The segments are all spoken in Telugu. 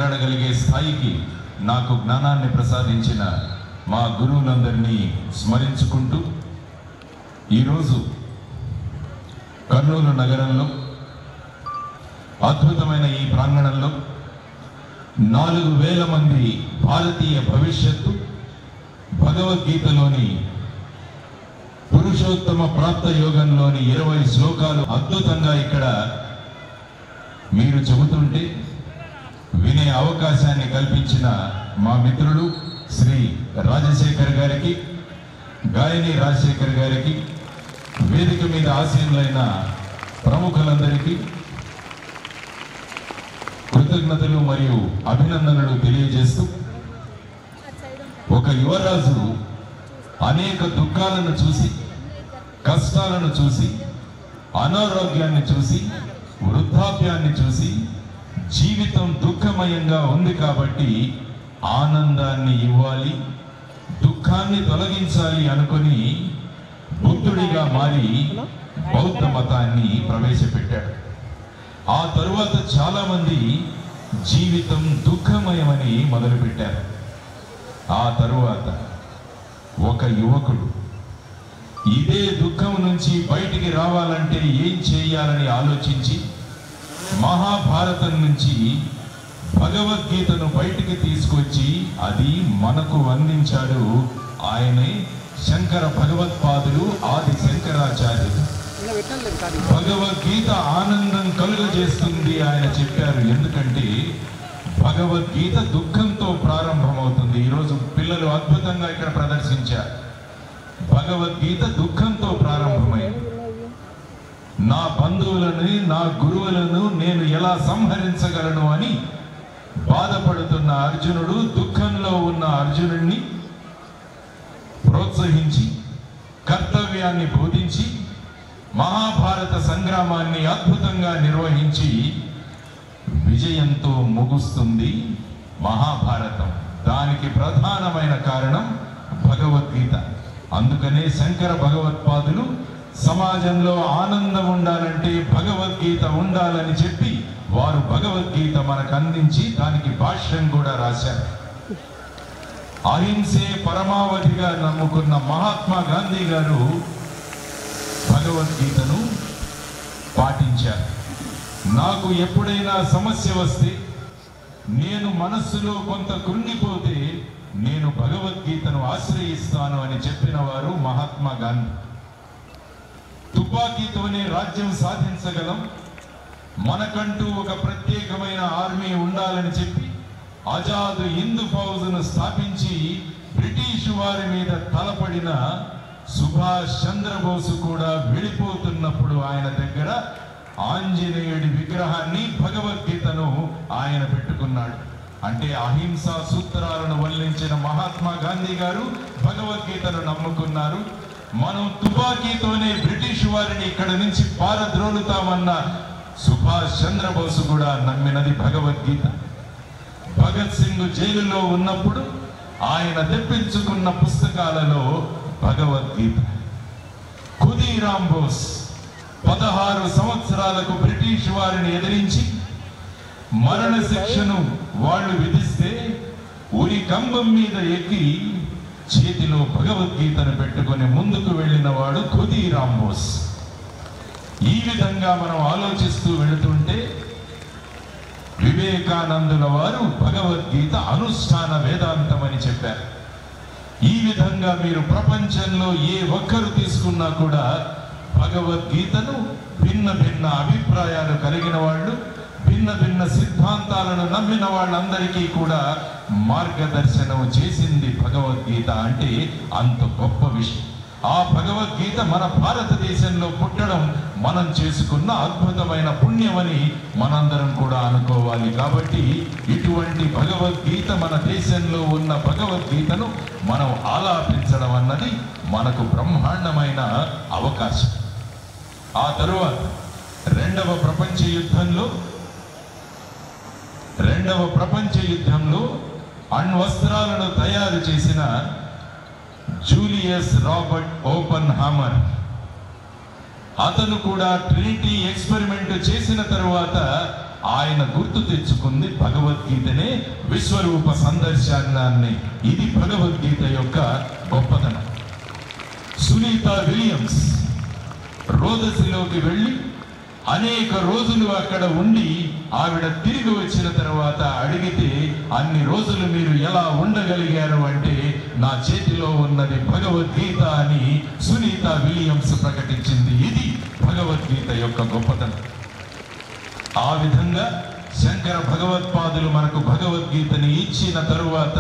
మాట్లాడగలిగే స్థాయికి నాకు జ్ఞానాన్ని ప్రసాదించిన మా గురువులందరినీ స్మరించుకుంటూ ఈరోజు కర్నూలు నగరంలో అద్భుతమైన ఈ ప్రాంగణంలో 4000 మంది భారతీయ భవిష్యత్తు భగవద్గీతలోని పురుషోత్తమ ప్రాప్త యోగంలోని 20 శ్లోకాలు అద్భుతంగా ఇక్కడ మీరు చెబుతుంటే వినే అవకాశాన్ని కల్పించిన మా మిత్రులు శ్రీ రాజశేఖర్ గారికి, గాయని రాజశేఖర్ గారికి, వేదిక మీద ఆసీనులైన ప్రముఖులందరికీ కృతజ్ఞతలు మరియు అభినందనలు తెలియజేస్తూ, ఒక యువరాజు అనేక దుఃఖాలను చూసి, కష్టాలను చూసి, అనారోగ్యాన్ని చూసి, వృద్ధాప్యాన్ని చూసి జీవితం దుఃఖమయంగా ఉంది కాబట్టి ఆనందాన్ని ఇవ్వాలి, దుఃఖాన్ని తొలగించాలి అనుకొని బుద్ధుడిగా మారి బౌద్ధ మతాన్ని ప్రవేశపెట్టాడు. ఆ తరువాత చాలా మంది జీవితం దుఃఖమయమని మొదలుపెట్టారు. ఆ తరువాత ఒక యువకుడు ఇదే దుఃఖం నుంచి బయటికి రావాలంటే ఏం చేయాలని ఆలోచించి మహాభారతం నుంచి భగవద్గీతను బయటికి తీసుకొచ్చి అది మనకు అందించాడు. ఆయనే శంకర భగవత్పాదులు, ఆది శంకరాచార్యులు. భగవద్గీత ఆనందం కలుగజేస్తుంది ఆయన చెప్పారు. ఎందుకంటే భగవద్గీత దుఃఖంతో ప్రారంభమవుతుంది. ఈరోజు పిల్లలు అద్భుతంగా ఇక్కడ ప్రదర్శించారు. భగవద్గీత దుఃఖంతో ప్రారంభమైంది. నా బంధువులని, నా గురువులను నేను ఎలా సంహరించగలను అని బాధపడుతున్న అర్జునుడు దుఃఖంలో ఉన్న అర్జునుడిని ప్రోత్సహించి కర్తవ్యాన్ని బోధించి మహాభారత సంగ్రామాన్ని అద్భుతంగా నిర్వహించి విజయంతో ముగుస్తుంది మహాభారతం. దానికి ప్రధానమైన కారణం భగవద్గీత. అందుకనే శంకర భగవత్పాదులు సమాజంలో ఆనందం ఉండాలంటే భగవద్గీత ఉండాలని చెప్పి వారు భగవద్గీత మనకు అందించి దానికి భాష్యం కూడా రాశారు. అహింసే పరమావధిగా నమ్ముకున్న మహాత్మా గాంధీ గారు భగవద్గీతను పాటించారు. నాకు ఎప్పుడైనా సమస్య వస్తే, నేను మనస్సులో కొంత కృంగిపోతే నేను భగవద్గీతను ఆశ్రయిస్తాను అని చెప్పిన వారు మహాత్మా గాంధీ. తుపాకీతోనే రాజ్యం సాధించగలం, మనకంటూ ఒక ప్రత్యేకమైన ఆర్మీ ఉండాలని చెప్పి ఆజాద్ హింద్ ఫౌజ్ను స్థాపించి బ్రిటిష్ వారి మీద తలపడిన సుభాష్ చంద్రబోసు కూడా వెళ్ళిపోతున్నప్పుడు ఆయన దగ్గర ఆంజనేయుడి విగ్రహాన్ని, భగవద్గీతను ఆయన పెట్టుకున్నాడు. అంటే అహింసా సూత్రాలను వల్లించిన మహాత్మా గాంధీ గారు భగవద్గీతను నమ్ముకున్నారు. మనం తుపాకీతోనే బ్రిటిష్ వారిని ఇక్కడ నుంచి పారద్రోలుతామన్న సుభాష్ చంద్రబోసు కూడా నమ్మినది భగవద్గీత. భగత్ సింగ్ జైలులో ఉన్నప్పుడు ఆయన తెప్పించుకున్న పుస్తకాలలో భగవద్గీత. ఖుదీరామ్ బోస్ 16 సంవత్సరాలకు బ్రిటిష్ వారిని ఎదిరించి మరణ శిక్షను వాళ్ళు విధిస్తే ఉరి కంబం మీద ఎక్కి చేతిలో భగవద్గీతను పెట్టుకొని ముందుకు వెళ్ళిన వాడు ఖుదీరామ్ బోస్. ఈ విధంగా మనం ఆలోచిస్తూ వెళుతుంటే వివేకానందుల వారు భగవద్గీత అనుష్ఠాన వేదాంతం అని చెప్పారు. ఈ విధంగా మీరు ప్రపంచంలో ఏ ఒక్కరు తీసుకున్నా కూడా భగవద్గీతను భిన్న భిన్న అభిప్రాయాలు కలిగిన వాళ్ళు, భిన్న భిన్న సిద్ధాంతాలను నమ్మిన వాళ్ళందరికీ కూడా మార్గదర్శనం చేసింది భగవద్గీత. అంటే అంత గొప్ప విషయం. ఆ భగవద్గీత మన భారతదేశంలో పుట్టడం మనం చేసుకున్న అద్భుతమైన పుణ్యమని మనందరం కూడా అనుకోవాలి. కాబట్టి ఇటువంటి భగవద్గీత, మన దేశంలో ఉన్న భగవద్గీతను మనం ఆలాపించడం అన్నది మనకు బ్రహ్మాండమైన అవకాశం. ఆ తరువాత రెండవ ప్రపంచ యుద్ధంలో అణ్వస్త్రాలను తయారు చేసిన జూలియస్ రాబర్ట్ ఓపెన్ హామర్, అతను కూడా ట్రినిటీ ఎక్స్పెరిమెంట్ చేసిన తరువాత ఆయన గుర్తు తెచ్చుకుంది భగవద్గీతనే, విశ్వరూప సందర్శనాన్ని. ఇది భగవద్గీత యొక్క గొప్పతనం. సునీతా విలియమ్స్ రోదసిలోకి వెళ్ళి అనేక రోజులు అక్కడ ఉండి ఆవిడ తిరిగి వచ్చిన తర్వాత అడిగితే, అన్ని రోజులు మీరు ఎలా ఉండగలిగారు అంటే, నా చేతిలో ఉన్నది భగవద్గీత అని సునీతా విలియమ్స్ ప్రకటించింది. ఇది భగవద్గీత యొక్క గొప్పతనం. ఆ విధంగా శంకర భగవత్పాదులు మనకు భగవద్గీతని ఇచ్చిన తరువాత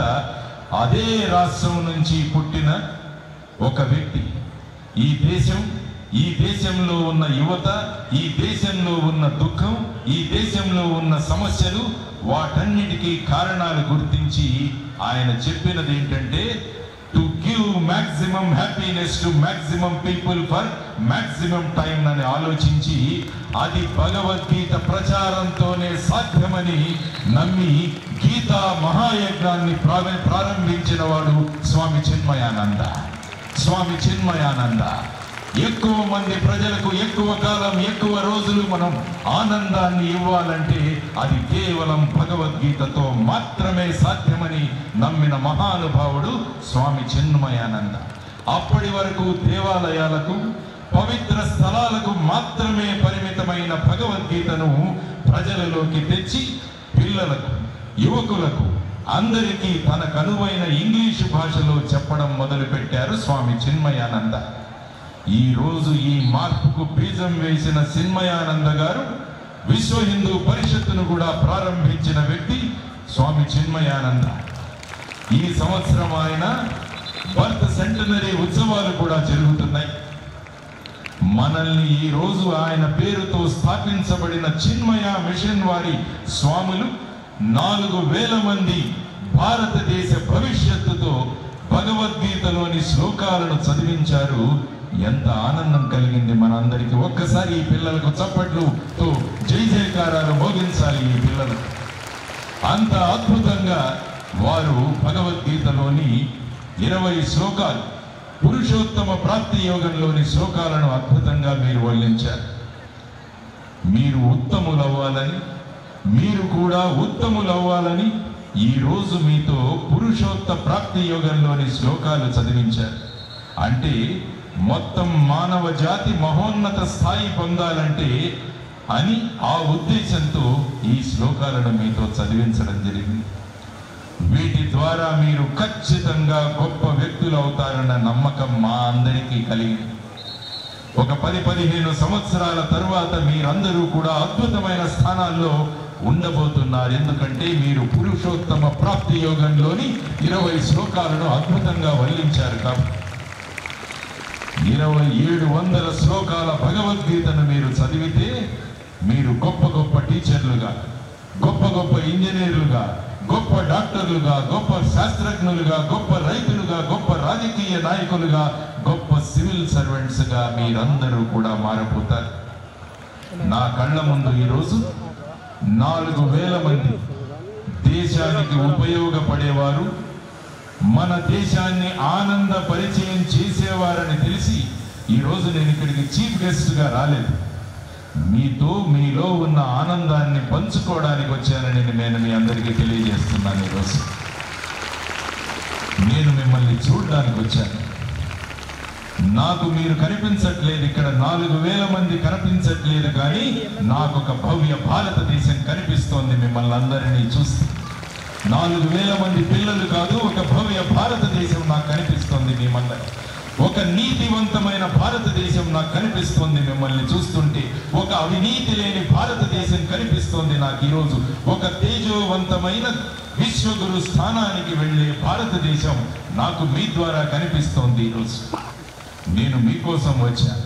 అదే రాష్ట్రం నుంచి పుట్టిన ఒక వ్యక్తి, ఈ దేశంలో ఉన్న యువత, ఈ దేశంలో ఉన్న దుఃఖం, ఈ దేశంలో ఉన్న సమస్యలు, వాటన్నిటికీ కారణాలు గుర్తించి ఆయన చెప్పినది ఏంటంటే, to give maximum happiness to maximum people for maximum time అని ఆలోచించి, అది భగవద్గీత ప్రచారంతోనే సాధ్యమని నమ్మి గీతా మహాయజ్ఞాన్ని ప్రారంభించిన వాడు స్వామి చిన్మయానంద. స్వామి చిన్మయానంద ఎక్కువ మంది ప్రజలకు ఎక్కువ కాలం, ఎక్కువ రోజులు మనం ఆనందాన్ని ఇవ్వాలంటే అది కేవలం భగవద్గీతతో మాత్రమే సాధ్యమని నమ్మిన మహానుభావుడు స్వామి చిన్మయానంద. అప్పటి వరకు దేవాలయాలకు, పవిత్ర స్థలాలకు మాత్రమే పరిమితమైన భగవద్గీతను ప్రజలలోకి తెచ్చి పిల్లలకు, యువకులకు అందరికీ తన కనువైన ఇంగ్లీషు భాషలో చెప్పడం మొదలుపెట్టారు స్వామి చిన్మయానంద. ఈ రోజు ఈ మార్పుకు బీజం వేసిన చిన్మయానంద గారు విశ్వ హిందూ పరిషత్తును కూడా ప్రారంభించిన వ్యక్తి స్వామి చిన్మయానంద. ఈ సంవత్సరం ఆయన బర్త్ సెంటనరీ ఉత్సవాలు కూడా జరుగుతున్నాయి. మనల్ని ఈ రోజు ఆయన పేరుతో స్థాపించబడిన చిన్మయ మిషన్ వారి స్వాములు 4000 మంది భారతదేశ భవిష్యత్తుతో భగవద్గీతలోని శ్లోకాలను చదివించారు. ఎంత ఆనందం కలిగింది మనందరికీ. ఒక్కసారి ఈ పిల్లలకు చప్పట్లుతో జై జయకారాలు మోగించాలి. ఈ పిల్లలు అంత అద్భుతంగా వారు భగవద్గీతలోని 20 శ్లోకాలు, పురుషోత్తమ ప్రాప్తి యోగంలోని శ్లోకాలను అద్భుతంగా మీరు వల్లించారు. మీరు ఉత్తములవ్వాలని, మీరు కూడా ఉత్తములవ్వాలని ఈ రోజు మీతో పురుషోత్తమ ప్రాప్తి యోగంలోని శ్లోకాలు చదివించారు. అంటే మొత్తం మానవ జాతి మహోన్నత స్థాయి పొందాలంటే అని ఆ ఉద్దేశంతో ఈ శ్లోకాలను మీతో చదివించడం జరిగింది. వీటి ద్వారా మీరు ఖచ్చితంగా గొప్ప వ్యక్తులు అవుతారన్న నమ్మకం మా అందరికీ కలిగింది. ఒక 10-15 సంవత్సరాల తరువాత మీరందరూ కూడా అద్భుతమైన స్థానాల్లో ఉండబోతున్నారు. ఎందుకంటే మీరు పురుషోత్తమ ప్రాప్తి యోగంలోని 20 శ్లోకాలను అద్భుతంగా వల్లించారు. కాబట్టి 2700 శ్లోకాల భగవద్గీతను మీరు చదివితే మీరు గొప్ప గొప్ప టీచర్లుగా, గొప్ప గొప్ప ఇంజనీర్లుగా, గొప్ప డాక్టర్లుగా, గొప్ప శాస్త్రజ్ఞులుగా, గొప్ప రైతులుగా, గొప్ప రాజకీయ నాయకులుగా, గొప్ప సివిల్ సర్వెంట్స్గా మీరందరూ కూడా మారిపోతారు. నా కళ్ళ ముందు ఈరోజు 4000 మంది దేశానికి ఉపయోగపడేవారు, మన దేశాన్ని ఆనంద పరిచయం చేసేవారని తెలిసి ఈరోజు నేను ఇక్కడికి చీఫ్ గెస్ట్గా రాలేదు. మీలో ఉన్న ఆనందాన్ని పంచుకోవడానికి వచ్చానని నేను మీ అందరికీ తెలియజేస్తున్నాను. ఈరోజు నేను మిమ్మల్ని చూడడానికి వచ్చాను. నాకు మీరు కనిపించట్లేదు, ఇక్కడ 4000 మంది కనిపించట్లేదు, కానీ నాకు ఒక భవ్య భారతదేశం కనిపిస్తోంది మిమ్మల్ని అందరినీ చూస్తే. 4000 మంది పిల్లలు కాదు, ఒక భవ్య భారతదేశం నాకు కనిపిస్తోంది మిమ్మల్ని. ఒక నీతివంతమైన భారతదేశం నాకు కనిపిస్తోంది మిమ్మల్ని చూస్తుంటే. ఒక అవినీతి లేని భారతదేశం కనిపిస్తోంది నాకు ఈరోజు. ఒక తేజోవంతమైన విశ్వగురు స్థానానికి వెళ్ళే భారతదేశం నాకు మీ ద్వారా కనిపిస్తోంది ఈరోజు. నేను మీకోసం వచ్చాను.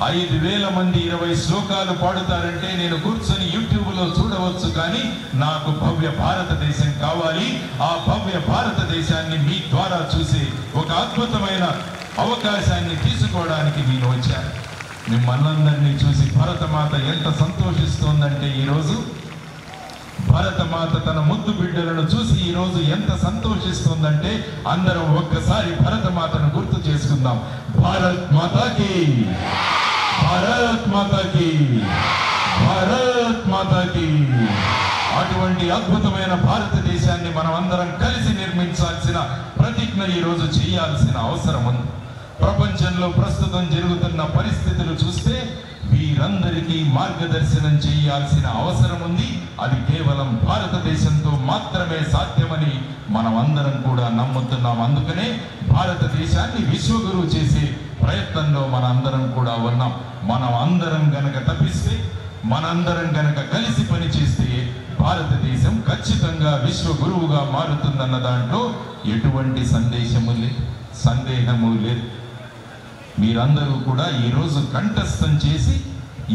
5000 మంది 20 శ్లోకాలు పాడుతారంటే నేను కూర్చొని యూట్యూబ్లో చూడవచ్చు, కానీ నాకు భవ్య భారతదేశం కావాలి. ఆ భవ్య భారతదేశాన్ని మీ ద్వారా చూసి ఒక అద్భుతమైన అవకాశాన్ని తీసుకోవడానికి నేను వచ్చాను. మిమ్మల్నందరినీ చూసి భరతమాత ఎంత సంతోషిస్తోందంటే, ఈరోజు భరతమాత తన ముద్దు బిడ్డలను చూసి ఈరోజు ఎంత సంతోషిస్తుందంటే, అందరం ఒక్కసారి భరతమాతను గుర్తు చేసుకుందాం. భారత్ మాతాకి, భారత్ మాతాకి, భారత్ మాతాకి. అటువంటి అద్భుతమైన భారతదేశాన్ని మనం అందరం కలిసి నిర్మించాల్సిన ప్రతిజ్ఞ ఈ రోజు చేయాల్సిన అవసరం ఉంది. ప్రపంచంలో ప్రస్తుతం జరుగుతున్న పరిస్థితులు చూస్తే వీరందరికీ మార్గదర్శనం చేయాల్సిన అవసరం ఉంది. అది కేవలం భారతదేశంతో మాత్రమే సాధ్యమని మనం అందరం కూడా నమ్ముతున్నాం. అందుకనే భారతదేశాన్ని విశ్వగురువు చేసే ప్రయత్నంలో మన అందరం కూడా ఉన్నాం. మనం అందరం గనక తప్పిస్తే, మనందరం గనక కలిసి పనిచేస్తే భారతదేశం ఖచ్చితంగా విశ్వగురువుగా మారుతుందన్న దాంట్లో ఎటువంటి సందేహము లేదు. మీరందరూ కూడా ఈరోజు కంఠస్థం చేసి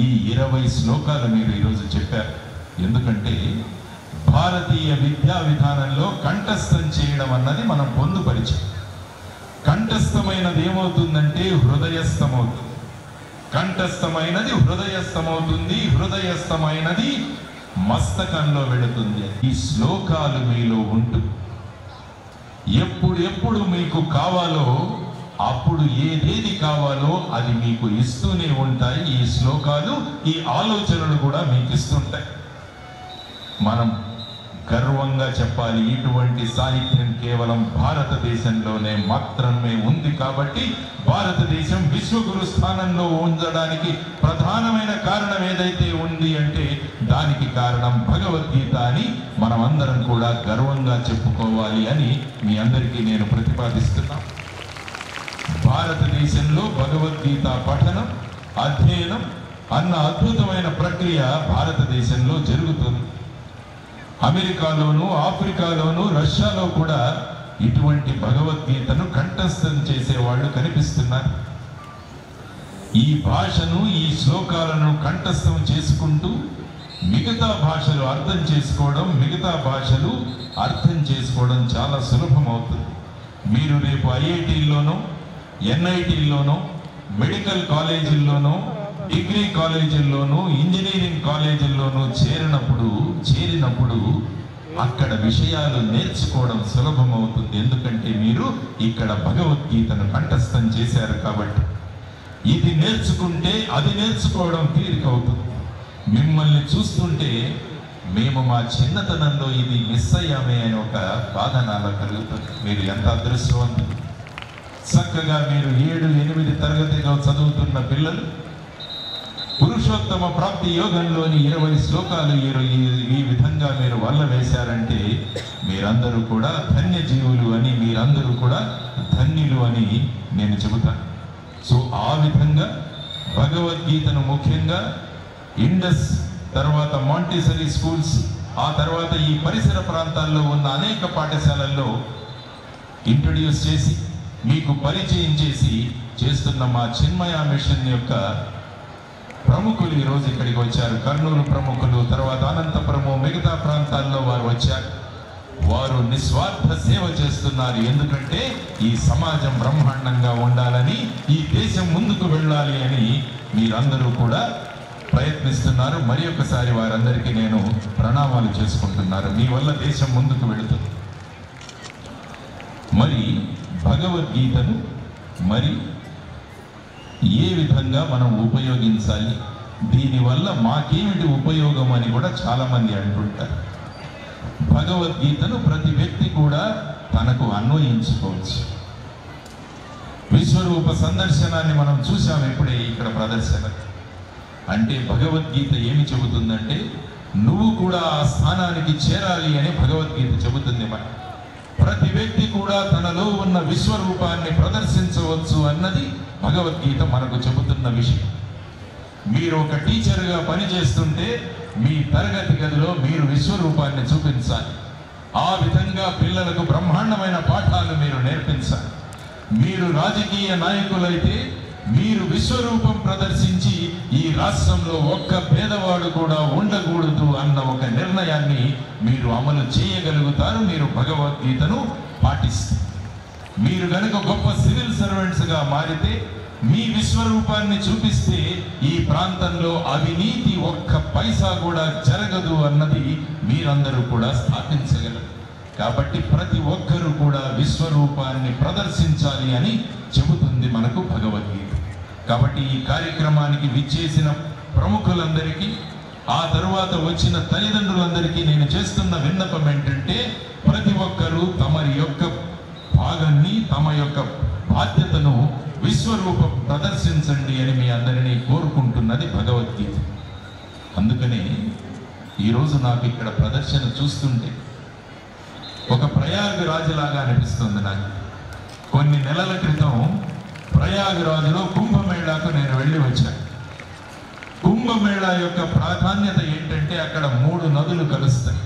ఈ 20 శ్లోకాలు మీరు ఈరోజు చెప్పారు. ఎందుకంటే భారతీయ విద్యా విధానంలో కంఠస్థం చేయడం అన్నది మనం పొందుపరిచాం. కంఠస్థమైనది ఏమవుతుందంటే హృదయస్థమవుతుంది. కంఠస్థమైనది హృదయస్థమవుతుంది. హృదయస్థమైనది మస్తకంలో వెళుతుంది. ఈ శ్లోకాలు మీలో ఉంటూ ఎప్పుడు మీకు కావాలో అప్పుడు ఏదేది కావాలో అది మీకు ఇస్తూనే ఉంటాయి. ఈ శ్లోకాలు, ఈ ఆలోచనలు కూడా మీకు ఇస్తుంటాయి. మనం గర్వంగా చెప్పాలి, ఇటువంటి సాహిత్యం కేవలం భారతదేశంలోనే మాత్రమే ఉంది. కాబట్టి భారతదేశం విశ్వగురు స్థానంలో ఉంచడానికి ప్రధానమైన కారణం ఏదైతే ఉంది అంటే దానికి కారణం భగవద్గీత అని మనం అందరం కూడా గర్వంగా చెప్పుకోవాలి అని మీ అందరికీ నేను ప్రతిపాదిస్తున్నాను. భారతదేశంలో భగవద్గీత పఠనం, అధ్యయనం అన్న అద్భుతమైన ప్రక్రియ భారతదేశంలో జరుగుతుంది. అమెరికాలోను, ఆఫ్రికాలోను, రష్యాలో కూడా ఇటువంటి భగవద్గీతను కంఠస్థం చేసేవాళ్ళు కనిపిస్తున్నారు. ఈ భాషను, ఈ శ్లోకాలను కంఠస్థం చేసుకుంటూ మిగతా భాషలు అర్థం చేసుకోవడం, మిగతా భాషలు అర్థం చేసుకోవడం చాలా సులభం అవుతుంది. మీరు రేపు ఐఐటీల్లోనో, ఎన్ఐటీల్లోనో, మెడికల్ కాలేజీల్లోనో, డిగ్రీ కాలేజీల్లోనూ, ఇంజనీరింగ్ కాలేజీల్లోనూ చేరినప్పుడు అక్కడ విషయాలు నేర్చుకోవడం సులభం అవుతుంది. ఎందుకంటే మీరు ఇక్కడ భగవద్గీతను కంఠస్థం చేశారు కాబట్టి. ఇది నేర్చుకుంటే అది నేర్చుకోవడం తీరికవుతుంది. మిమ్మల్ని చూస్తుంటే మేము మా చిన్నతనంలో ఇది మిస్ అయ్యామే అని ఒక బాధ నాలో కలుగుతుంది. మీరు ఎంత అదృష్టవంతులు. చక్కగా మీరు 7-8 తరగతిగా చదువుతున్న పిల్లలు పురుషోత్తమ ప్రాప్తి యోగంలోని 20 శ్లోకాలు ఈ విధంగా మీరు వల్ల వేశారంటే మీరందరూ కూడా ధన్యజీవులు అని, మీరందరూ కూడా ధన్యులు అని నేను చెబుతాను. సో ఆ విధంగా భగవద్గీతను ముఖ్యంగా ఇండస్, తర్వాత మాంటిసరీ స్కూల్స్, ఆ తర్వాత ఈ పరిసర ప్రాంతాల్లో ఉన్న అనేక పాఠశాలల్లో ఇంట్రడ్యూస్ చేసి మీకు పరిచయం చేసి చేస్తున్న మా చిన్మయ మిషన్ యొక్క ప్రముఖులు ఈరోజు ఇక్కడికి వచ్చారు. కర్నూలు ప్రముఖులు, తర్వాత అనంతపురము, మిగతా ప్రాంతాల్లో వారు వచ్చారు. వారు నిస్వార్థ సేవ చేస్తున్నారు. ఎందుకంటే ఈ సమాజం బ్రహ్మాండంగా ఉండాలని, ఈ దేశం ముందుకు వెళ్ళాలి అని మీరందరూ కూడా ప్రయత్నిస్తున్నారు. మరి ఒకసారి వారందరికీ నేను ప్రణామాలు చేసుకుంటున్నారు. మీ వల్ల దేశం ముందుకు వెళుతుంది. మరి భగవద్గీతను మరి ఏ విధంగా మనం ఉపయోగించాలి, దీనివల్ల మాకేమిటి ఉపయోగం అని కూడా చాలామంది అంటుంటారు. భగవద్గీతను ప్రతి వ్యక్తి కూడా తనకు అన్వయించుకోవచ్చు. విశ్వరూప సందర్శనాన్ని మనం చూసాం ఇప్పుడే ఇక్కడ ప్రదర్శన. అంటే భగవద్గీత ఏమి చెబుతుందంటే నువ్వు కూడా ఆ స్థానానికి చేరాలి అని భగవద్గీత చెబుతుంది. ప్రతి వ్యక్తి కూడా తనలో ఉన్న విశ్వరూపాన్ని ప్రదర్శించవచ్చు అన్నది భగవద్గీత మనకు చెబుతున్న విషయం. మీరు ఒక టీచర్గా పనిచేస్తుంటే మీ తరగతి గదిలో మీరు విశ్వరూపాన్ని చూపించాలి. ఆ విధంగా పిల్లలకు బ్రహ్మాండమైన పాఠాలు మీరు నేర్పించాలి. మీరు రాజకీయ నాయకులైతే మీరు విశ్వరూపం ప్రదర్శించి ఈ రాష్ట్రంలో ఒక్క పేదవాడు కూడా ఉండకూడదు అన్న ఒక నిర్ణయాన్ని మీరు అమలు చేయగలుగుతారు. మీరు భగవద్గీతను పాటిస్తే, మీరు కనుక గొప్ప సివిల్ సర్వెంట్స్గా మారితే, మీ విశ్వరూపాన్ని చూపిస్తే ఈ ప్రాంతంలో అవినీతి ఒక్క పైసా కూడా జరగదు అన్నది మీరందరూ కూడా స్థాపించగలరు. కాబట్టి ప్రతి ఒక్కరూ కూడా విశ్వరూపాన్ని ప్రదర్శించాలి అని చెబుతుంది మనకు భగవద్గీత. కాబట్టి ఈ కార్యక్రమానికి విచ్చేసిన ప్రముఖులందరికీ, ఆ తరువాత వచ్చిన తల్లిదండ్రులందరికీ నేను చేస్తున్న విన్నపం ఏంటంటే, ప్రతి ఒక్కరూ తమరి యొక్క భాగాన్ని, తమ యొక్క బాధ్యతను విశ్వరూపం ప్రదర్శించండి అని మీ అందరినీ కోరుకుంటున్నది భగవద్గీత. అందుకనే ఈరోజు నాకు ఇక్కడ ప్రదర్శన చూస్తుంటే ఒక ప్రయాగరాజులాగా అనిపిస్తుంది నాకు. కొన్ని నెలల క్రితం ప్రయాగరాజులో కుంభమేళాకు నేను వెళ్ళి వచ్చాను. కుంభమేళా యొక్క ప్రాధాన్యత ఏంటంటే, అక్కడ 3 నదులు కలుస్తాయి,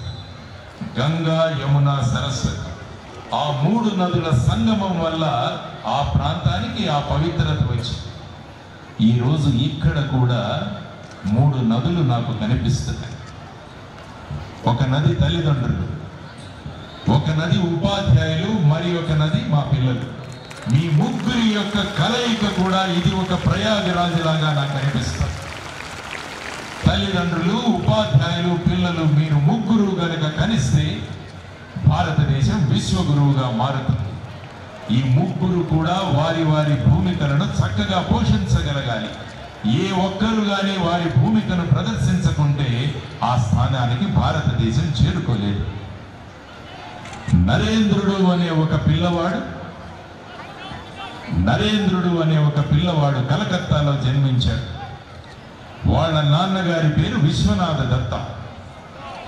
గంగా, యమున, సరస్వతి. ఆ 3 నదుల సంగమం వల్ల ఆ ప్రాంతానికి ఆ పవిత్రత వచ్చింది. ఈరోజు ఇక్కడ కూడా 3 నదులు నాకు కనిపిస్తున్నాయి. ఒక నది తల్లిదండ్రులు, ఒక నది ఉపాధ్యాయులు, మరి ఒక నది మా పిల్లలు. మీ ముగ్గురి యొక్క కలయిక కూడా ఇది ఒక ప్రయాగరాజులాగా నాకు అనిపిస్తుంది. తల్లిదండ్రులు, ఉపాధ్యాయులు, పిల్లలు, మీరు ముగ్గురు గనుక కలిస్తే భారతదేశం విశ్వగురువుగా మారుతుంది. ఈ ముగ్గురు కూడా వారి వారి భూమికలను చక్కగా పోషించగలగాలి. ఏ ఒక్కరు కానీ వారి భూమికను ప్రదర్శించకుంటే ఆ స్థానానికి భారతదేశం చేరుకోలేదు. నరేంద్రుడు అనే ఒక పిల్లవాడు కలకత్తాలో జన్మించాడు. వాళ్ళ నాన్నగారి పేరు విశ్వనాథ దత్త,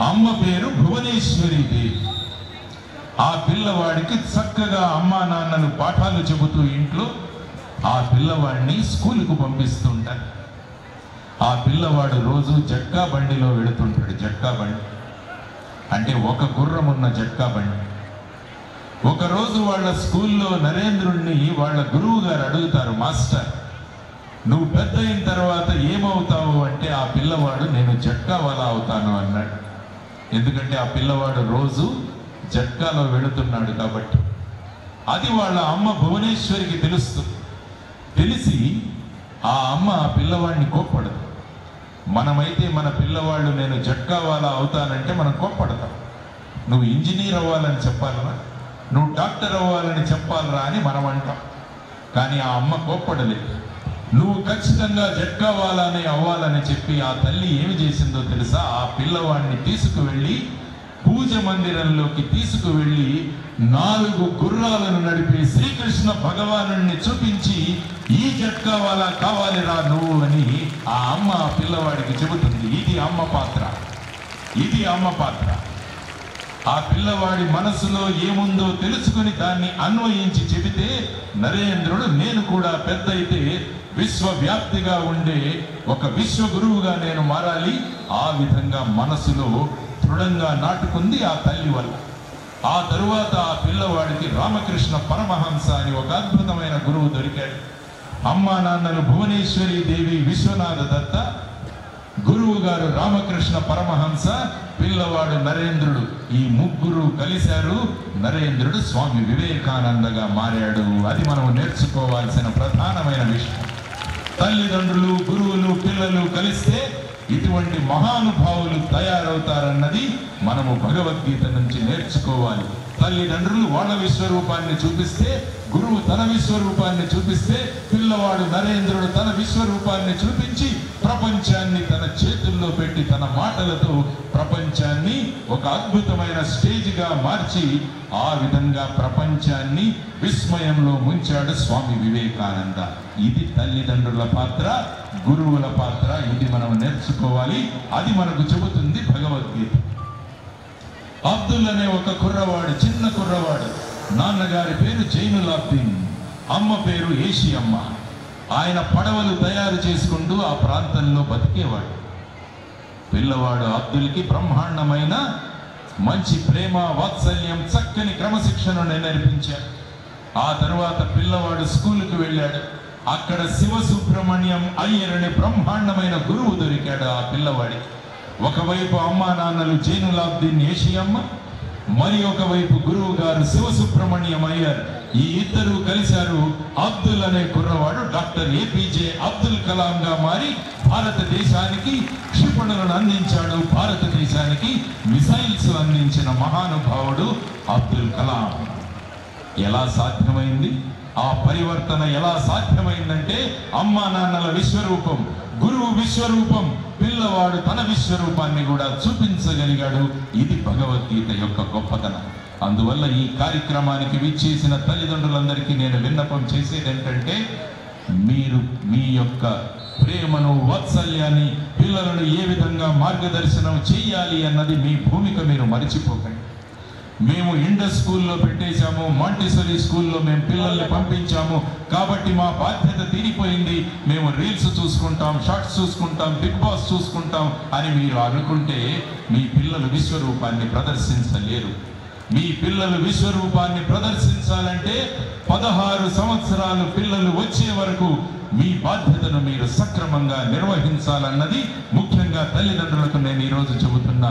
అమ్మ పేరు భువనేశ్వరి దేవి. ఆ పిల్లవాడికి చక్కగా అమ్మా నాన్నలు పాఠాలు చెబుతూ ఇంట్లో ఆ పిల్లవాడిని స్కూలుకు పంపిస్తుంటారు. ఆ పిల్లవాడు రోజు జట్కా బండిలో వెళుతుంటాడు. జట్కా బండి అంటే ఒక గుర్రం ఉన్న జట్కా బండి. ఒకరోజు వాళ్ళ స్కూల్లో నరేంద్రుడిని వాళ్ళ గురువు గారు అడుగుతారు, మాస్టర్ నువ్వు పెద్ద అయిన తర్వాత ఏమవుతావు అంటే, ఆ పిల్లవాడు నేను జట్కా వాలా అవుతాను అన్నాడు. ఎందుకంటే ఆ పిల్లవాడు రోజు జట్కాలో వెళుతున్నాడు కాబట్టి. అది వాళ్ళ అమ్మ భువనేశ్వరికి తెలిసి ఆ అమ్మ ఆ పిల్లవాడిని కోప్పడదు. మనమైతే మన పిల్లవాళ్ళు నేను జట్కా వాలా అవుతానంటే మనం కోప్పడతాం. నువ్వు ఇంజనీర్ అవ్వాలని చెప్పాలరా, నువ్వు డాక్టర్ అవ్వాలని చెప్పాలరా అని మనం అంటాం. కానీ ఆ అమ్మ కోప్పడలేదు. నువ్వు ఖచ్చితంగా జట్కా వాలానే అవ్వాలని చెప్పి ఆ తల్లి ఏమి చేసిందో తెలుసా? ఆ పిల్లవాడిని తీసుకువెళ్ళి పూజ మందిరంలోకి తీసుకువెళ్ళి 4 గుర్రాలను నడిపి శ్రీకృష్ణ భగవానుడిని చూపించి, ఈ జట్కా వాలా కావాలిరా నువ్వు అని ఆ అమ్మ ఆ పిల్లవాడికి చెబుతుంది. ఇది అమ్మ పాత్ర. ఆ పిల్లవాడి మనసులో ఏముందో తెలుసుకుని దాన్ని అన్వయించి చెబితే, నరేంద్రుడు నేను కూడా పెద్ద అయితే విశ్వవ్యాప్తిగా ఉండే ఒక విశ్వగురువుగా నేను మారాలి. ఆ విధంగా మనసులో దృఢంగా నాటుకుంది ఆ తల్లి వల్ల. ఆ తరువాత ఆ పిల్లవాడికి రామకృష్ణ పరమహంస అని ఒక అద్భుతమైన గురువు దొరికాడు. అమ్మా నాన్నలు భువనేశ్వరి దేవి, విశ్వనాథ దత్త, గురువు గారు రామకృష్ణ పరమహంస, పిల్లవాడు నరేంద్రుడు. ఈ ముగ్గురు కలిశారు. నరేంద్రుడు స్వామి వివేకానందగా మారాడు. అది మనం నేర్చుకోవాల్సిన ప్రధానమైన విషయం. తల్లిదండ్రులు, గురువులు, పిల్లలు కలిస్తే ఇటువంటి మహానుభావులు తయారవుతారన్నది మనము భగవద్గీత నుంచి నేర్చుకోవాలి. తల్లిదండ్రులు వాళ్ళ విశ్వరూపాన్ని చూపిస్తే, గురువు తన విశ్వరూపాన్ని చూపిస్తే, పిల్లవాడు నరేంద్రుడు తన విశ్వరూపాన్ని చూపించి ప్రపంచాన్ని తన చేతుల్లో పెట్టి తన మాటలతో ప్రపంచాన్ని ఒక అద్భుతమైన స్టేజ్గా మార్చి ఆ విధంగా ప్రపంచాన్ని విస్మయంలో ముంచాడు స్వామి వివేకానంద. ఇది తల్లిదండ్రుల పాత్ర, గురువుల పాత్ర. ఇది మనం నేర్చుకోవాలి. అది మనకు చెబుతుంది భగవద్గీత. అబ్దుల్ అనే ఒక కుర్రవాడు, చిన్న కుర్రవాడు. నాన్నగారి పేరు జైనులాబ్దీన్, అమ్మ పేరు ఏషియమ్మ. ఆయన పడవలు తయారు చేసుకుంటూ ఆ ప్రాంతంలో బతికేవాడు. పిల్లవాడు అబ్దుల్కి బ్రహ్మాండమైన మంచి ప్రేమ, వాత్సల్యం, చక్కని క్రమశిక్షణను నేర్పించాడు. ఆ తరువాత పిల్లవాడు స్కూలుకు వెళ్ళాడు. అక్కడ శివసుబ్రహ్మణ్యం అయ్యర్ అనే బ్రహ్మాండమైన గురువు దొరికాడు ఆ పిల్లవాడికి. ఒకవైపు అమ్మా నాన్నలు జైనులాబ్దీన్, ఏషియమ్మ, మరి ఒకవైపు గురువు గారు శివసుబ్రహ్మణ్యం అయ్యర్. ఈ ఇద్దరు కలిశారు. అబ్దుల్ అనే కుర్రవాడు డాక్టర్ ఏపీజే అబ్దుల్ కలాంగా మారి భారతదేశానికి క్షిపణులను అందించాడు. భారతదేశానికి మిసైల్స్ అందించిన మహానుభావుడు అబ్దుల్ కలాం. ఎలా సాధ్యమైంది? ఆ పరివర్తన ఎలా సాధ్యమైందంటే, అమ్మా నాన్నల విశ్వరూపం, గురువు విశ్వరూపం, పిల్లవాడు తన విశ్వరూపాన్ని కూడా చూపించగలిగాడు. ఇది భగవద్గీత యొక్క గొప్పతనం. అందువల్ల ఈ కార్యక్రమానికి విచ్చేసిన తల్లిదండ్రులందరికీ నేను విన్నపం చేసేది ఏంటంటే, మీరు మీ యొక్క ప్రేమను, వాత్సల్యాన్ని, పిల్లలను ఏ విధంగా మార్గదర్శనం చేయాలి అన్నది మీ భూమిక మీరు మరిచిపోకండి. మేము ఇండస్ స్కూల్లో పెట్టేశాము, మాంటిసరీ స్కూల్లో మేము పిల్లల్ని పంపించాము కాబట్టి మా బాధ్యత తీరిపోయింది, మేము రీల్స్ చూసుకుంటాం, షార్ట్స్ చూసుకుంటాం, బిగ్ బాస్ చూసుకుంటాం అని మీరు అనుకుంటే మీ పిల్లలు విశ్వరూపాన్ని ప్రదర్శించలేరు. మీ పిల్లలు విశ్వరూపాన్ని ప్రదర్శించాలంటే 16 సంవత్సరాలు పిల్లలు వచ్చే వరకు మీ బాధ్యతను మీరు సక్రమంగా నిర్వహించాలన్నది ముఖ్యంగా తల్లిదండ్రులకు నేను ఈరోజు చెబుతున్న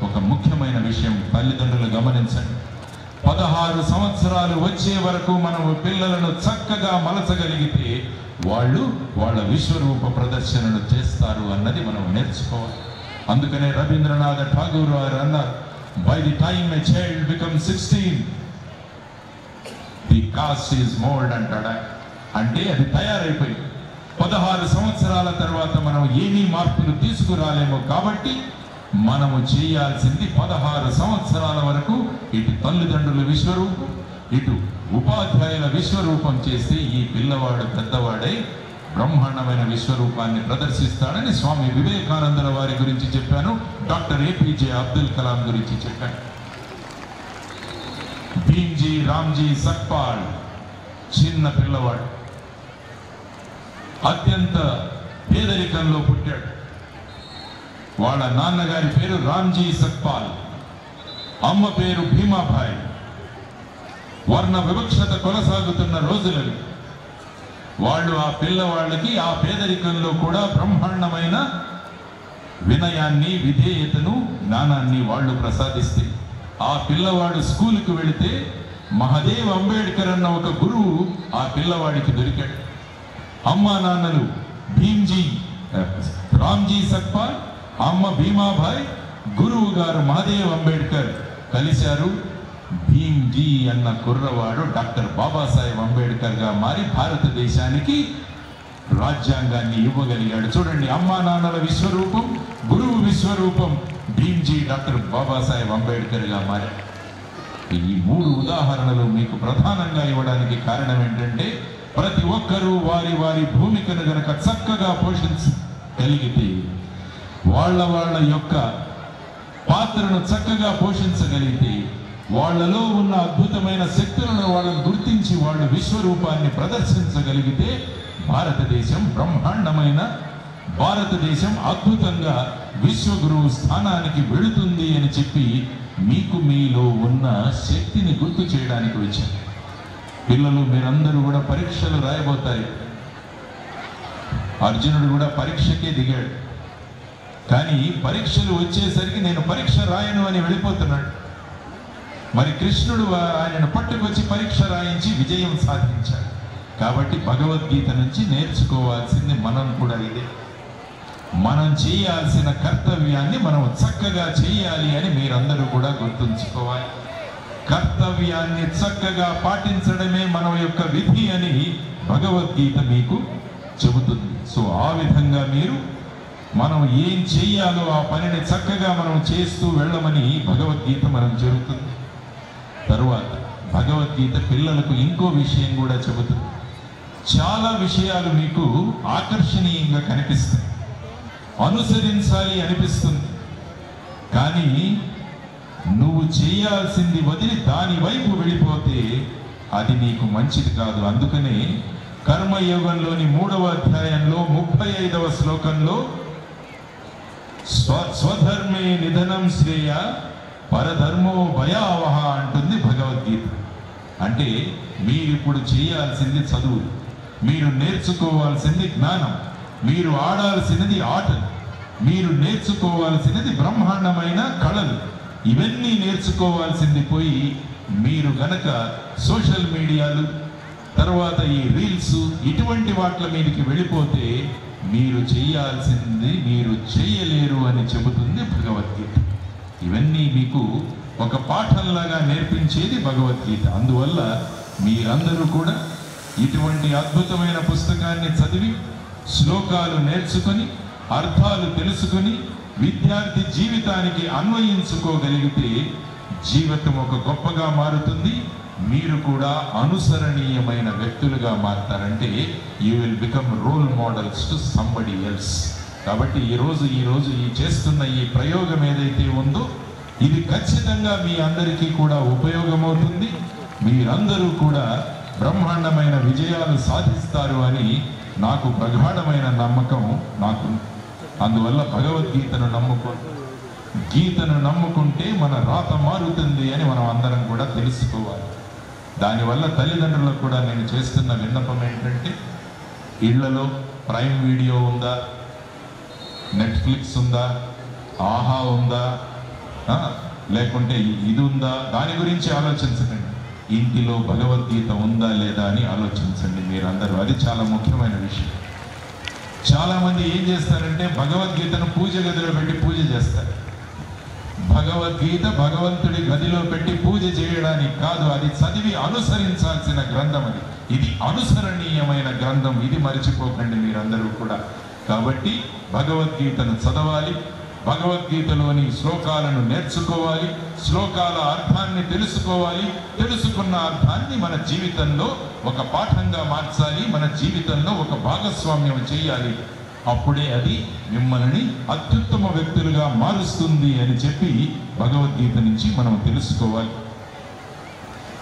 ఒక ముఖ్యమైన విషయం. తల్లిదండ్రులు గమనించండి, 16 సంవత్సరాలు వచ్చే వరకు మనము పిల్లలను చక్కగా మలచగలిగితే వాళ్ళు వాళ్ళ విశ్వరూప ప్రదర్శనను చేస్తారు అన్నది మనం నేర్చుకోవాలి. అందుకనే రవీంద్రనాథ్ ఠాగూర్ వారు అన్నారు, by the time a child becomes 16 the cast is mold అంటాడా. అంటే అది తయారైపోయింది. 16 సంవత్సరాల తర్వాత మనం ఏమీ మార్పులు తీసుకురాలేము. కాబట్టి మనము చేయాల్సింది 16 సంవత్సరాల వరకు ఇటు తల్లిదండ్రుల విశ్వరూపం, ఇటు ఉపాధ్యాయుల విశ్వరూపం చేస్తే ఈ పిల్లవాడు పెద్దవాడై బ్రహ్మాండమైన విశ్వరూపాన్ని ప్రదర్శిస్తాడని స్వామి వివేకానందుల వారి గురించి చెప్పాను, డాక్టర్ ఏపీజే అబ్దుల్ కలాం గురించి చెప్పాను. భీమ్జీ రామ్జీ సక్పాల్ చిన్న పిల్లవాడు, అత్యంత పేదరికంలో పుట్టాడు. వాళ్ళ నాన్నగారి పేరు రామ్జీ సక్పాల్, అమ్మ పేరు భీమాబాయి. వర్ణ వివక్షత కొనసాగుతున్న రోజులవి. వాళ్ళు ఆ పిల్లవాళ్ళకి ఆ పేదరికంలో కూడా బ్రహ్మాండమైన వినయాన్ని, విధేయతను, జ్ఞానాన్ని వాళ్ళు ప్రసాదిస్తే ఆ పిల్లవాడు స్కూలుకు వెళితే మహదేవ్ అంబేడ్కర్ అన్న ఒక గురువు ఆ పిల్లవాడికి దొరికాడు. అమ్మా నాన్నలు భీమ్జీ రామ్జీ సక్పాల్, అమ్మ భీమాబాయి, గురువు గారు మహదేవ్ అంబేడ్కర్ కలిశారు. భీమ్జీ అన్న కుర్రవాడు డాక్టర్ బాబాసాహెబ్ అంబేడ్కర్గా మారి భారతదేశానికి రాజ్యాంగాన్ని ఇవ్వగలిగాడు. చూడండి, అమ్మా నాన్నల విశ్వరూపం, గురువు విశ్వరూపం, భీమ్జీ డాక్టర్ బాబాసాహెబ్ అంబేడ్కర్గా మారి. ఈ 3 ఉదాహరణలు మీకు ప్రధానంగా ఇవ్వడానికి కారణం ఏంటంటే, ప్రతి ఒక్కరూ వారి వారి భూమికను గనక చక్కగా పోషించగలిగితే, వాళ్ళ యొక్క పాత్రను చక్కగా పోషించగలిగితే, వాళ్ళలో ఉన్న అద్భుతమైన శక్తులను వాళ్ళని గుర్తించి వాళ్ళు విశ్వరూపాన్ని ప్రదర్శించగలిగితే భారతదేశం బ్రహ్మాండమైన, భారతదేశం అద్భుతంగా విశ్వగురువు స్థానానికి వెళుతుంది అని చెప్పి మీకు మీలో ఉన్న శక్తిని గుర్తు చేయడానికి వచ్చాను. పిల్లలు మీరందరూ కూడా పరీక్షలు రాయబోతారు. అర్జునుడు కూడా పరీక్షకే దిగాడు. కానీ పరీక్షలు వచ్చేసరికి నేను పరీక్ష రాయను అని వెళ్ళిపోతున్నాడు. మరి కృష్ణుడు ఆయనను పట్టుకొచ్చి పరీక్ష రాయించి విజయం సాధించాడు. కాబట్టి భగవద్గీత నుంచి నేర్చుకోవాల్సింది మనం కూడా ఇదే. మనం చేయాల్సిన కర్తవ్యాన్ని మనం చక్కగా చేయాలి అని మీరందరూ కూడా గుర్తుంచుకోవాలి. కర్తవ్యాన్ని చక్కగా పాటించడమే మన యొక్క విధి అని భగవద్గీత మీకు చెబుతుంది. సో ఆ విధంగా మీరు మనం ఏం చెయ్యాలో ఆ పనిని చక్కగా మనం చేస్తూ వెళ్ళమని భగవద్గీత మనం జరుగుతుంది. తరువాత భగవద్గీత పిల్లలకు ఇంకో విషయం కూడా చెబుతుంది. చాలా విషయాలు మీకు ఆకర్షణీయంగా కనిపిస్తాయి, అనుసరించాలి అనిపిస్తుంది. కానీ నువ్వు చేయాల్సింది వదిలి దాని వైపు వెళ్ళిపోతే అది నీకు మంచిది కాదు. అందుకనే కర్మయోగంలోని 3వ అధ్యాయంలో 35వ శ్లోకంలో స్వధర్మే నిధనం శ్రేయ పరధర్మో భయావహ అంటుంది భగవద్గీత. అంటే మీరిప్పుడు చేయాల్సింది చదువు, మీరు నేర్చుకోవాల్సింది జ్ఞానం, మీరు ఆడాల్సినది ఆటలు, మీరు నేర్చుకోవాల్సినది బ్రహ్మాండమైన కళలు. ఇవన్నీ నేర్చుకోవాల్సింది పోయి మీరు గనక సోషల్ మీడియాలు, తర్వాత ఈ రీల్స్, ఇటువంటి వాట్ల మీదకి వెళ్ళిపోతే మీరు చేయాల్సింది మీరు చేయలేరు అని చెబుతుంది భగవద్గీత. ఇవన్నీ మీకు ఒక పాఠంలాగా నేర్పించేది భగవద్గీత. అందువల్ల మీరందరూ కూడా ఇటువంటి అద్భుతమైన పుస్తకాన్ని చదివి శ్లోకాలు నేర్చుకుని అర్థాలు తెలుసుకుని విద్యార్థి జీవితానికి అన్వయించుకోగలిగితే జీవితం ఒక గొప్పగా మారుతుంది. మీరు కూడా అనుసరణీయమైన వ్యక్తులుగా మారుతారంటే you will become role models to somebody else. కాబట్టి ఈరోజు ఈ చేస్తున్న ఈ ప్రయోగం ఏదైతే ఉందో ఇది ఖచ్చితంగా మీ అందరికీ కూడా ఉపయోగమవుతుంది. మీరందరూ కూడా బ్రహ్మాండమైన విజయాలు సాధిస్తారు అని నాకు ప్రగాఢమైన నమ్మకం నాకు. అందువల్ల భగవద్గీతను నమ్ముకుంటే మన రాత మారుతుంది అని మనం అందరం కూడా తెలుసుకోవాలి. దానివల్ల తల్లిదండ్రులకు కూడా నేను చేస్తున్న విన్నపం ఏంటంటే, ఇళ్లలో ప్రైమ్ వీడియో ఉందా, నెట్ఫ్లిక్స్ ఉందా, ఆహా ఉందా, లేకుంటే ఇది ఉందా, దాని గురించి ఆలోచించకండి. ఇంటిలో భగవద్గీత ఉందా లేదా అని ఆలోచించండి మీరందరూ. అది చాలా ముఖ్యమైన విషయం. చాలా మంది ఏం చేస్తారంటే భగవద్గీతను పూజ గదిలో పెట్టి పూజ చేస్తారు. భగవద్గీత భగవంతుడి గదిలో పెట్టి పూజ చేయడానికి కాదు, అది చదివి అనుసరించాల్సిన గ్రంథం. ఇది అనుసరణీయమైన గ్రంథం, ఇది మర్చిపోకండి మీరందరూ కూడా. కాబట్టి భగవద్గీతను చదవాలి, భగవద్గీతలోని శ్లోకాలను నేర్చుకోవాలి, శ్లోకాల అర్థాన్ని తెలుసుకోవాలి, తెలుసుకున్న అర్థాన్ని మన జీవితంలో ఒక పాఠంగా మార్చాలి, మన జీవితంలో ఒక భాగస్వామ్యం చేయాలి. అప్పుడే అది మిమ్మల్ని అత్యుత్తమ వ్యక్తులుగా మారుస్తుంది అని చెప్పి భగవద్గీత నుంచి మనం తెలుసుకోవాలి.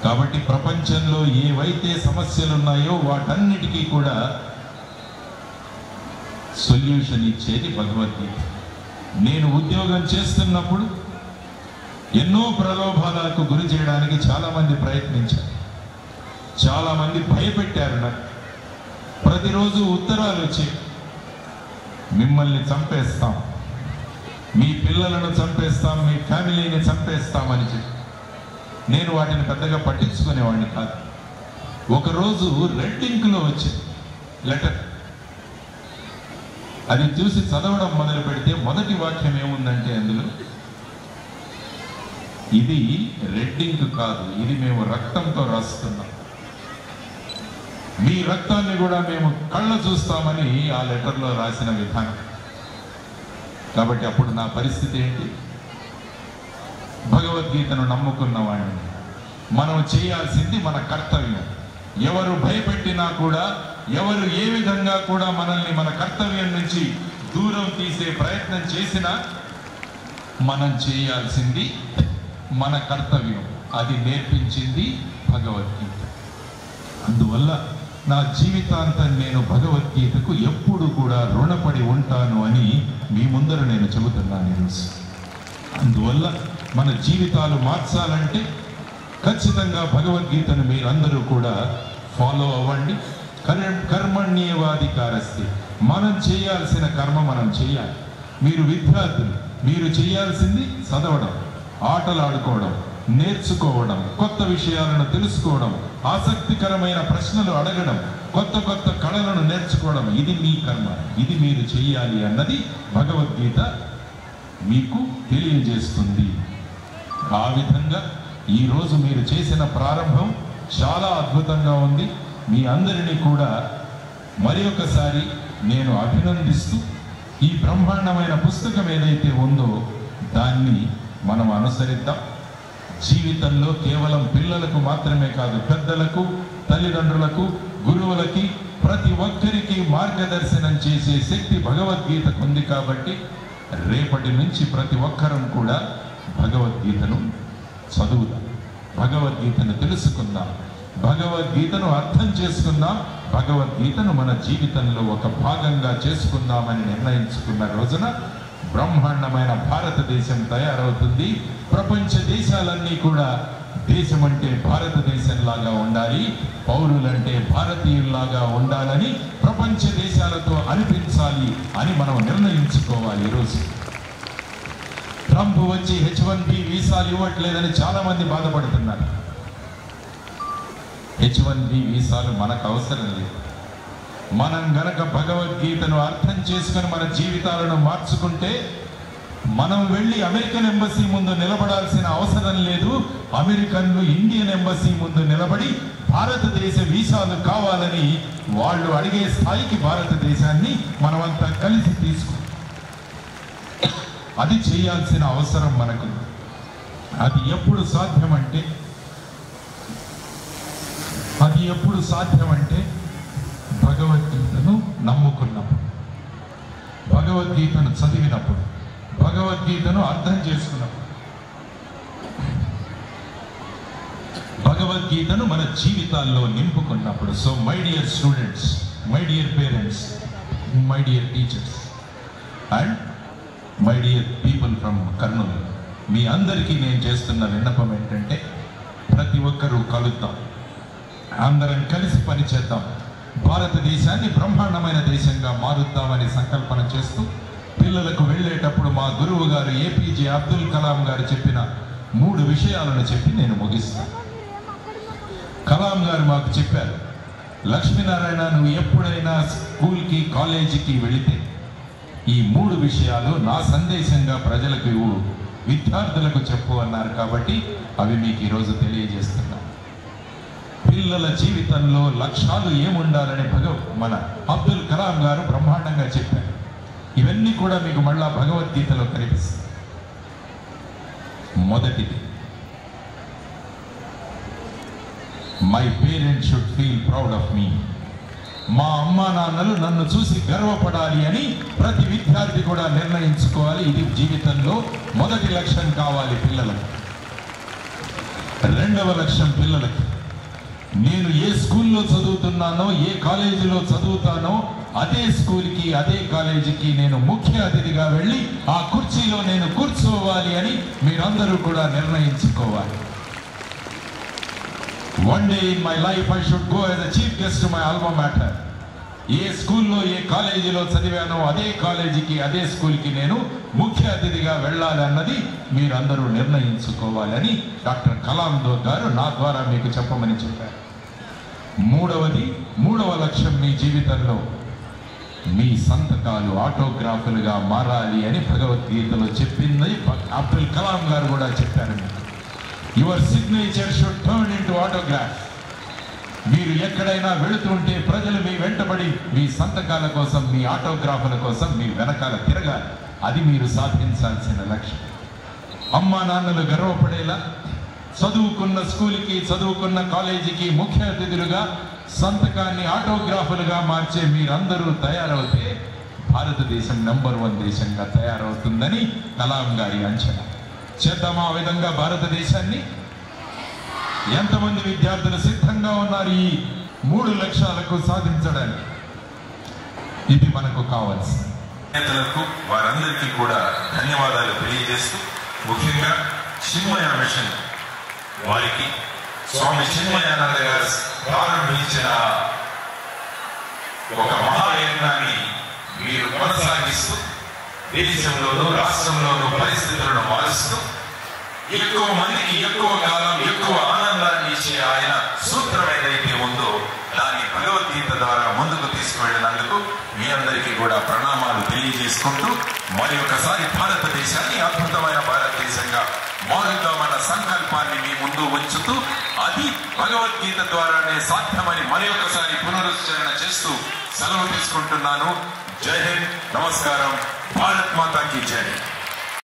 కాబట్టి ప్రపంచంలో ఏవైతే సమస్యలు ఉన్నాయో వాటన్నిటికీ కూడా సొల్యూషన్ ఇచ్చేది భగవద్గీత. నేను ఉద్యోగం చేస్తున్నప్పుడు ఎన్నో ప్రలోభాలకు గురి చేయడానికి చాలామంది ప్రయత్నించారు, చాలామంది భయపెట్టారు. నాకు ప్రతిరోజు ఉత్తరాలు వచ్చాయి, మిమ్మల్ని చంపేస్తాం, మీ పిల్లలను చంపేస్తాం, మీ ఫ్యామిలీని చంపేస్తామని చెప్పి. నేను వాటిని పెద్దగా పట్టించుకునేవాడిని కాదు. ఒకరోజు రెడ్ ఇంక్లో వచ్చే లెటర్, అది చూసి చదవడం మొదలు పెడితే మొదటి వాక్యం ఏముందంటే అందులో, ఇది రెడ్ ఇంక్ కాదు, ఇది మేము రక్తంతో రాస్తున్నాం, మీ రక్తాన్ని కూడా మేము కళ్ళ చూస్తామని ఆ లెటర్లో రాసిన విధానం. కాబట్టి అప్పుడు నా పరిస్థితి ఏంటి? భగవద్గీతను నమ్ముకున్నవాడిని. మనం చేయాల్సింది మన కర్తవ్యం. ఎవరు భయపెట్టినా కూడా, ఎవరు ఏ విధంగా కూడా మనల్ని మన కర్తవ్యం నుంచి దూరం తీసే ప్రయత్నం చేసినా మనం చేయాల్సింది మన కర్తవ్యం. అది నేర్పించింది భగవద్గీత. అందువల్ల నా జీవితాంతం నేను భగవద్గీతకు ఎప్పుడు కూడా రుణపడి ఉంటాను అని మీ ముందర నేను చెబుతున్నాను ఈరోజు. అందువల్ల మన జీవితాలు మార్చాలంటే ఖచ్చితంగా భగవద్గీతను మీరందరూ కూడా ఫాలో అవ్వండి. కర్మణ్యేవాధికారస్తి, మనం చేయాల్సిన కర్మ మనం చేయాలి. మీరు విద్యార్థులు, మీరు చేయాల్సింది చదవడం, ఆటలు ఆడుకోవడం, నేర్చుకోవడం, కొత్త విషయాలను తెలుసుకోవడం, ఆసక్తికరమైన ప్రశ్నలు అడగడం, కొత్త కొత్త కళలను నేర్చుకోవడం. ఇది మీ కర్మ, ఇది మీరు చేయాలి అన్నది భగవద్గీత మీకు తెలియజేస్తుంది. ఆ విధంగా ఈరోజు మీరు చేసిన ప్రారంభం చాలా అద్భుతంగా ఉంది. మీ అందరినీ కూడా మరి ఒకసారి నేను అభినందిస్తూ, ఈ బ్రహ్మాండమైన పుస్తకం ఏదైతే ఉందో దాన్ని మనం అనుసరిద్దాం. జీవితంలో కేవలం పిల్లలకు మాత్రమే కాదు, పెద్దలకు, తల్లిదండ్రులకు, గురువులకి, ప్రతి ఒక్కరికి మార్గదర్శనం చేసే శక్తి భగవద్గీతకు ఉంది. కాబట్టి రేపటి నుంచి ప్రతి ఒక్కరం కూడా భగవద్గీతను చదువుదాం, భగవద్గీతను తెలుసుకుందాం, భగవద్గీతను అర్థం చేసుకుందాం, భగవద్గీతను మన జీవితంలో ఒక భాగంగా చేసుకుందామని నిర్ణయించుకున్న రోజున బ్రహ్మాండమైన భారతదేశం తయారవుతుంది. ప్రపంచ దేశాలన్నీ కూడా దేశం అంటే భారతదేశంలాగా ఉండాలి, పౌరులంటే భారతీయుల్లాగా ఉండాలని ప్రపంచ దేశాలతో అనిపించాలి అని మనం నిర్ణయించుకోవాలి. ఈరోజు ట్రంప్ వచ్చి H1B వీసాలు ఇవ్వట్లేదని చాలా మంది బాధపడుతున్నారు. H1B వీసాలు మనకు అవసరం లేదు. మనం గనక భగవద్గీతను అర్థం చేసుకుని మన జీవితాలను మార్చుకుంటే మనం వెళ్ళి అమెరికన్ ఎంబసీ ముందు నిలబడాల్సిన అవసరం లేదు. అమెరికన్లు ఇండియన్ ఎంబసీ ముందు నిలబడి భారతదేశ వీసాలు కావాలని వాళ్ళు అడిగే స్థాయికి భారతదేశాన్ని మనమంతా కలిసి అది చేయాల్సిన అవసరం మనకు. అది ఎప్పుడు సాధ్యమంటే భగవద్గీతను నమ్ముకున్నప్పుడు, భగవద్గీతను చదివినప్పుడు, భగవద్గీతను అర్థం చేసుకున్నప్పుడు, భగవద్గీతను మన జీవితాల్లో నింపుకున్నప్పుడు. So my dear students, my dear parents, my dear teachers and my dear people from Kurnool, మీ అందరికీ నేను చేస్తున్న విన్నపం ఏంటంటే ప్రతి ఒక్కరూ కలుద్దాం, అందరం కలిసి పనిచేద్దాం, భారతదేశాన్ని బ్రహ్మాండమైన దేశంగా మారుద్దామని సంకల్పన చేస్తూ పిల్లలకు వెళ్ళేటప్పుడు మా గురువు గారు ఏపీజే అబ్దుల్ కలాం గారు చెప్పిన 3 విషయాలను చెప్పి నేను ముగిస్తాను. కలాం గారు మాకు చెప్పారు, లక్ష్మీనారాయణ, నువ్వు ఎప్పుడైనా స్కూల్కి కాలేజీకి వెళితే ఈ 3 విషయాలు నా సందేశంగా ప్రజలకు విద్యార్థులకు చెప్పు అన్నారు. కాబట్టి అవి మీకు ఈరోజు తెలియజేస్తున్నా. పిల్లల జీవితంలో లక్ష్యాలు ఏముండాలని మన అబ్దుల్ కలాం గారు బ్రహ్మాండంగా చెప్పారు. ఇవన్నీ కూడా మీకు మళ్ళా భగవద్గీతలో కనిపిస్తాయి. మొదటిది, my parents should feel proud of me. మా అమ్మా నాన్నలు నన్ను చూసి గర్వపడాలి అని ప్రతి విద్యార్థి కూడా నిర్ణయించుకోవాలి. ఇది జీవితంలో మొదటి లక్ష్యం కావాలి పిల్లలకు. రెండవ లక్ష్యం పిల్లలకి, నేను ఏ స్కూల్లో చదువుతున్నానో, ఏ కాలేజీలో చదువుతానో అదే స్కూల్కి, అదే కాలేజీకి నేను ముఖ్య అతిథిగా వెళ్ళి ఆ కుర్చీలో నేను కూర్చోవాలి అని మీరందరూ కూడా నిర్ణయించుకోవాలి. One day in my life I should go as a chief guest to my alma mater. ఏ స్కూల్లో, ఏ కాలేజీలో చదివానో అదే కాలేజీకి, అదే స్కూల్కి నేను ముఖ్య అతిథిగా వెళ్ళాలి అన్నది మీరందరూ నిర్ణయించుకోవాలని డాక్టర్ కలాం గారు నా ద్వారా మీకు చెప్పమని చెప్పారు. మూడవ లక్ష్యం, మీ జీవితంలో మీ సంతకాలు ఆటోగ్రాఫ్లుగా మారాలి అని భగవద్గీతలో చెప్పింది అబ్దుల్ కలాం గారు కూడా చెప్పారు. Your signature should turn into autograph. మీరు ఎక్కడైనా వెళుతుంటే ప్రజలు మీ వెంటబడి మీ సంతకాల కోసం, మీ ఆటోగ్రాఫ్ల కోసం మీ వెనకాల తిరగాలి. అది మీరు సాధించాల్సిన లక్ష్యం. అమ్మా నాన్నలు గర్వపడేలా చదువుకున్న స్కూల్కి, చదువుకున్న కాలేజీకి ముఖ్య అతిథులుగా సంతకాన్ని ఆటోగ్రాఫ్లుగా మార్చే మీరందరూ తయారవుతే భారతదేశం నంబర్ 1 దేశంగా తయారవుతుందని కలాం గారి అంచనా. చేద్దామా ఆ విధంగా భారతదేశాన్ని? ఎంతమంది విద్యార్థులు సిద్ధంగా ఉన్నారు ఈ 3 లక్ష్యాలకు సాధించడానికి? ఇది మనకు కావాల్సింది. నేతలకు వారందరికీ కూడా ధన్యవాదాలు తెలియజేస్తూ, ముఖ్యంగా చిన్మయ మిషన్ వారికి స్వామి చిన్మయానంద గారు ప్రారంభించిన ఒక మహాయజ్ఞాన్ని మీరు కొనసాగిస్తూ దేశంలోనూ రాష్ట్రంలోనూ పరిస్థితులను మారుస్తూ ఎక్కువ మందికి ఎక్కువ కాలం ఎక్కువ ఆనందాన్ని ఇచ్చే ఆయన సూత్రం ఏదైతే ఉందో దాన్ని భగవద్గీత ద్వారా ముందుకు తీసుకువెళ్ళినందుకు మీ అందరికీ కూడా ప్రణామాలు తెలియజేసుకుంటూ, మరి ఒకసారి భారతదేశాన్ని అద్భుతమైన భారతదేశంగా మారుద్దామన్న సంకల్పాన్ని మీ ముందు ఉంచుతూ, అది భగవద్గీత ద్వారానే సాధ్యమని మరి ఒకసారి పునరుచ్చరణ చేస్తూ సెలవు తీసుకుంటున్నాను. జై హింద్, నమస్కారం, భారత్ మాతా కీ జై.